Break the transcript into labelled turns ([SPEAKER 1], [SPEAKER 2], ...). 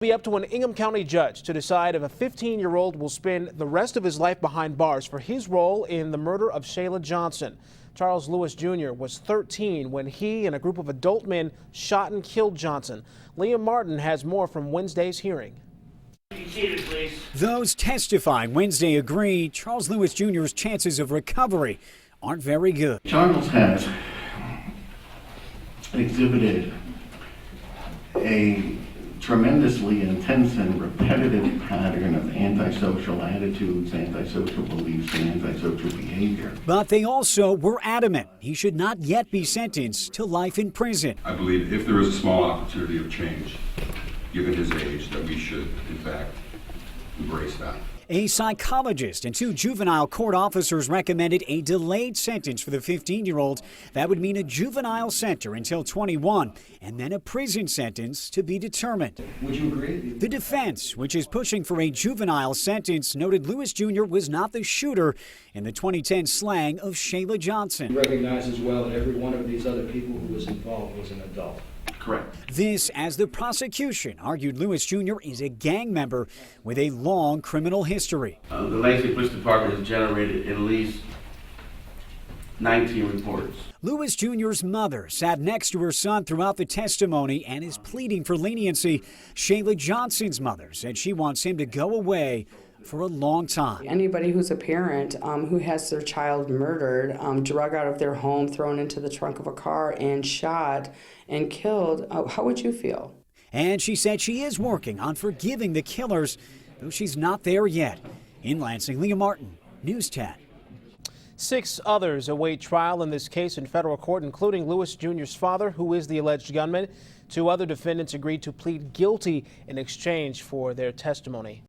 [SPEAKER 1] Be up to an Ingham County judge to decide if a 15-year-old will spend the rest of his life behind bars for his role in the murder of Shayla Johnson. Charles Lewis Jr. was 13 when he and a group of adult men shot and killed Johnson. Liam Martin has more from Wednesday's hearing.
[SPEAKER 2] Be seated, please.
[SPEAKER 3] Those testifying Wednesday agree Charles Lewis Jr.'s chances of recovery aren't very good.
[SPEAKER 4] Charles has exhibited a tremendously intense and repetitive pattern of antisocial attitudes, antisocial beliefs, and antisocial behavior.
[SPEAKER 3] But they also were adamant he should not yet be sentenced to life in prison.
[SPEAKER 5] I believe if there is a small opportunity of change, given his age, that we should, in fact, embrace that.
[SPEAKER 3] A psychologist and 2 juvenile court officers recommended a delayed sentence for the 15-year-old. That would mean a juvenile center until 21 and then a prison sentence to be determined.
[SPEAKER 6] Would you agree?
[SPEAKER 3] The defense, which is pushing for a juvenile sentence, noted Lewis Jr. was not the shooter in the 2010 slaying of Shayla Johnson.
[SPEAKER 6] You recognize as well that every one of these other people who was involved was an adult.
[SPEAKER 4] Correct.
[SPEAKER 3] This as the prosecution argued Lewis Jr. is a gang member with a long criminal history.
[SPEAKER 7] The Lansing Police Department has generated at least 19 reports.
[SPEAKER 3] Lewis Jr.'s mother sat next to her son throughout the testimony and is pleading for leniency. Shayla Johnson's mother said she wants him to go away for a long time.
[SPEAKER 8] Anybody who's a parent who has their child murdered, drug out of their home, thrown into the trunk of a car, and shot and killed, how would you feel?
[SPEAKER 3] And she said she is working on forgiving the killers, though she's not there yet. In Lansing, Liam Martin, News 10.
[SPEAKER 1] 6 others await trial in this case in federal court, including Lewis Jr.'s father, who is the alleged gunman. 2 other defendants agreed to plead guilty in exchange for their testimony.